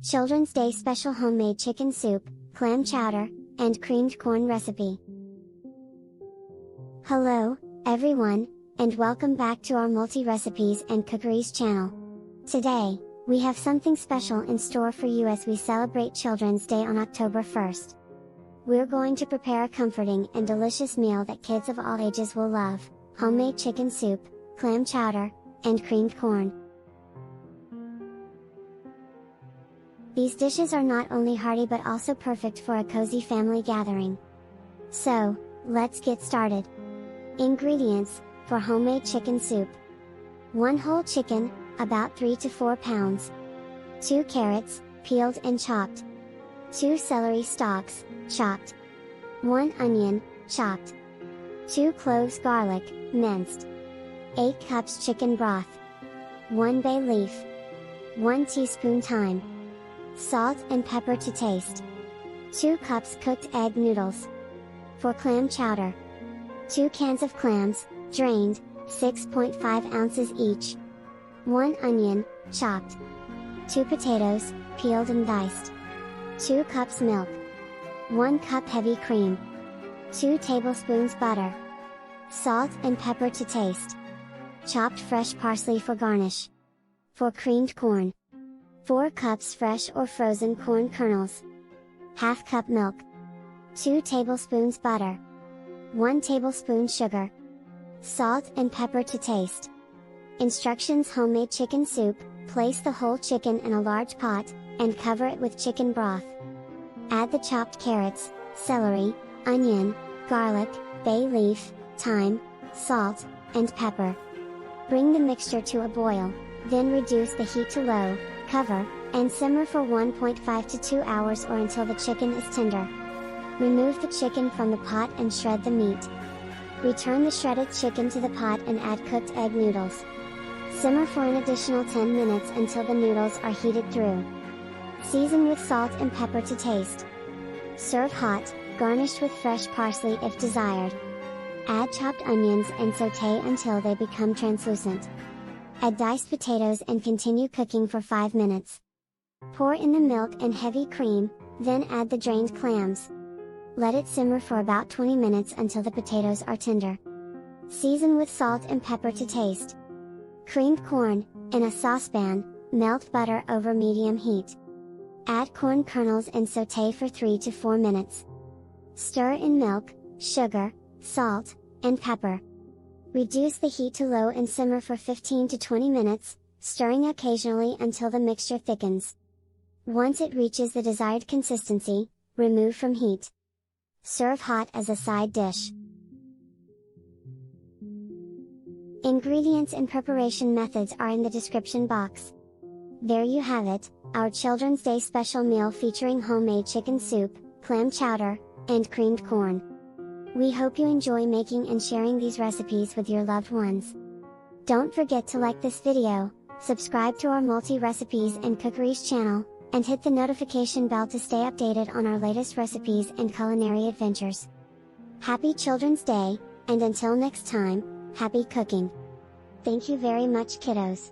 Children's Day special homemade chicken soup, clam chowder, and creamed corn recipe. Hello, everyone, and welcome back to our multi-recipes and cookeries channel. Today, we have something special in store for you as we celebrate Children's Day on October 1st. We're going to prepare a comforting and delicious meal that kids of all ages will love: homemade chicken soup, clam chowder, and creamed corn. These dishes are not only hearty but also perfect for a cozy family gathering. So, let's get started. Ingredients for homemade chicken soup: 1 whole chicken, about 3 to 4 pounds, 2 carrots, peeled and chopped, 2 celery stalks, chopped, 1 onion, chopped, 2 cloves garlic, minced, 8 cups chicken broth, 1 bay leaf, 1 teaspoon thyme, salt and pepper to taste, 2 cups cooked egg noodles. For clam chowder: 2 cans of clams, drained, 6.5 ounces each, 1 onion, chopped, 2 potatoes, peeled and diced, 2 cups milk, 1 cup heavy cream, 2 tablespoons butter, salt and pepper to taste, chopped fresh parsley for garnish. For creamed corn: 4 cups fresh or frozen corn kernels, ½ cup milk, 2 tablespoons butter, 1 tablespoon sugar, salt and pepper to taste. Instructions: homemade chicken soup: place the whole chicken in a large pot, and cover it with chicken broth. Add the chopped carrots, celery, onion, garlic, bay leaf, thyme, salt, and pepper. Bring the mixture to a boil, then reduce the heat to low, cover, and simmer for 1.5 to 2 hours or until the chicken is tender. Remove the chicken from the pot and shred the meat. Return the shredded chicken to the pot and add cooked egg noodles. Simmer for an additional 10 minutes until the noodles are heated through. Season with salt and pepper to taste. Serve hot, garnished with fresh parsley if desired. Add chopped onions and sauté until they become translucent. Add diced potatoes and continue cooking for 5 minutes. Pour in the milk and heavy cream, then add the drained clams. Let it simmer for about 20 minutes until the potatoes are tender. Season with salt and pepper to taste. Creamed corn: in a saucepan, melt butter over medium heat. Add corn kernels and sauté for 3 to 4 minutes. Stir in milk, sugar, salt, and pepper. Reduce the heat to low and simmer for 15 to 20 minutes, stirring occasionally until the mixture thickens. Once it reaches the desired consistency, remove from heat. Serve hot as a side dish. Ingredients and preparation methods are in the description box. There you have it, our Children's Day special meal featuring homemade chicken soup, clam chowder, and creamed corn. We hope you enjoy making and sharing these recipes with your loved ones. Don't forget to like this video, subscribe to our multi-recipes and cookeries channel, and hit the notification bell to stay updated on our latest recipes and culinary adventures. Happy Children's Day, and until next time, happy cooking! Thank you very much, kiddos.